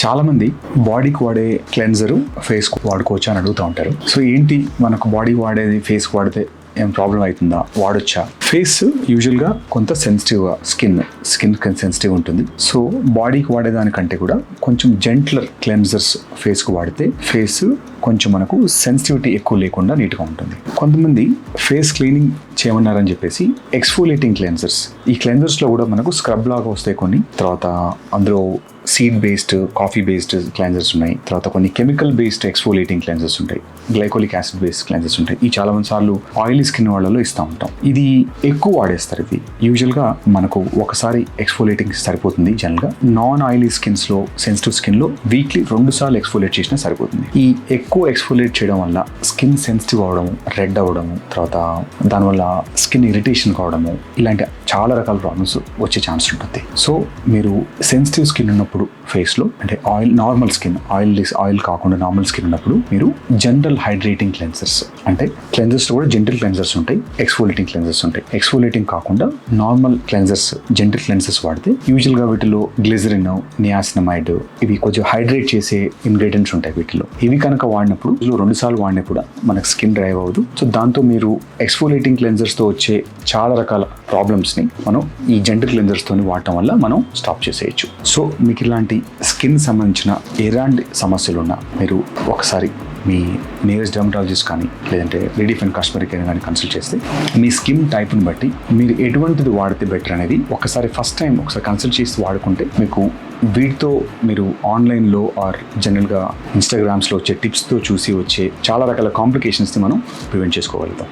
చాలా మంది బాడీకి వాడే క్లెన్జర్ ఫేస్ వాడుకోవచ్చా అని అడుగుతూ ఉంటారు. సో ఏంటి మనకు బాడీ వాడేది ఫేస్ వాడితే ఏం ప్రాబ్లం అవుతుందా, వాడొచ్చా? ఫేస్ యూజువల్గా కొంత సెన్సిటివ్గా స్కిన్ సెన్సిటివ్ ఉంటుంది. సో బాడీకి వాడేదానికంటే కూడా కొంచెం జెంట్లర్ క్లెన్జర్స్ ఫేస్కు వాడితే ఫేస్ కొంచెం మనకు సెన్సిటివిటీ ఎక్కువ లేకుండా నీట్గా ఉంటుంది. కొంతమంది ఫేస్ క్లీనింగ్ చేయమన్నారని చెప్పేసి ఎక్స్ఫోలియేటింగ్ క్లెన్జర్స్, ఈ క్లెన్జర్స్లో కూడా మనకు స్క్రబ్ లాగా వస్తాయి కొన్ని, తర్వాత అందులో seed based, coffee based cleansers ఉన్నాయి, తర్వాత కొన్ని కెమికల్ బేస్డ్ ఎక్స్ఫోలియేటింగ్ క్లెన్జర్స్ ఉంటాయి, గ్లైకోలిక్ యాసిడ్ బేస్డ్ క్లెన్జర్స్ ఉంటాయి. ఈ చాలా మంది సార్లు ఆయిలీ స్కిన్ వాళ్ళలో ఇస్తూ ఉంటాం. ఇది ఎక్కువ వాడేస్తారు. ఇది యూజువల్గా మనకు ఒకసారి ఎక్స్ఫోలియేటింగ్ సరిపోతుంది. జనరల్గా నాన్ ఆయిలీ స్కిన్స్లో, సెన్సిటివ్ స్కిన్లో వీక్లీ 2 సార్లు ఎక్స్ఫోలియేట్ చేసినా సరిపోతుంది. ఈ ఎక్కువ ఎక్స్ఫోలియేట్ చేయడం వల్ల స్కిన్ సెన్సిటివ్ అవడము, రెడ్ అవ్వడము, తర్వాత దానివల్ల స్కిన్ ఇరిటేషన్ కావడము, ఇలాంటి చాలా రకాల ప్రాబ్లమ్స్ వచ్చే ఛాన్స్ ఉంటుంది. సో మీరు సెన్సిటివ్ స్కిన్ ఉన్నప్పుడు ఫేస్లో, అంటే నార్మల్ స్కిన్, ఆయిల్ కాకుండా నార్మల్ స్కిన్ ఉన్నప్పుడు మీరు జనరల్ హైడ్రేటింగ్ క్లెన్సర్స్, అంటే క్లెన్సర్స్ కూడా జెంటిల్ క్లెన్సర్స్ ఉంటాయి, ఎక్స్ఫోలియేటింగ్ క్లెన్సర్స్ ఉంటాయి. ఎక్స్ఫోలియేటింగ్ కాకుండా నార్మల్ క్లెన్సర్స్, జెంటిల్ క్లెన్సర్స్ వాడితే యూజువల్గా వీటిలో గ్లిజరిన్, నియాసినమైడ్, ఇవి కొంచెం హైడ్రేట్ చేసే ఇంగ్రీడియంట్స్ ఉంటాయి వీటిలో. ఇవి కనుక వాడినప్పుడు 2 సార్లు వాడినప్పుడు మనకు స్కిన్ డ్రై అవ్వదు. సో దాంతో మీరు ఎక్స్ఫోలియేటింగ్ క్లెన్సర్స్తో వచ్చే చాలా రకాల ప్రాబ్లమ్స్ని మనం ఈ జెంటిల్ క్లెన్సర్స్తో వాడటం వల్ల మనం స్టాప్ చేసేయచ్చు. సో మీకు ఇలాంటి స్కిన్ సంబంధించిన ఎలాంటి సమస్యలు ఉన్నా మీరు ఒకసారి మీ నియరెస్ట్ డెర్మటాలజిస్ట్ కానీ లేదంటే రెడీఫ్ అండ్ కస్టమర్ కేర్ కానీ కన్సల్ట్ చేస్తే మీ స్కిన్ టైప్ని బట్టి మీరు ఎటువంటిది వాడితే బెటర్ అనేది ఒకసారి ఫస్ట్ టైం ఒకసారి కన్సల్ట్ చేసి వాడుకుంటే మీకు వీటితో మీరు ఆన్లైన్లో ఆర్ జనరల్గా ఇన్స్టాగ్రామ్స్లో వచ్చే టిప్స్తో చూసి వచ్చే చాలా రకాల కాంప్లికేషన్స్ని మనం ప్రివెంట్ చేసుకోగలుగుతాం.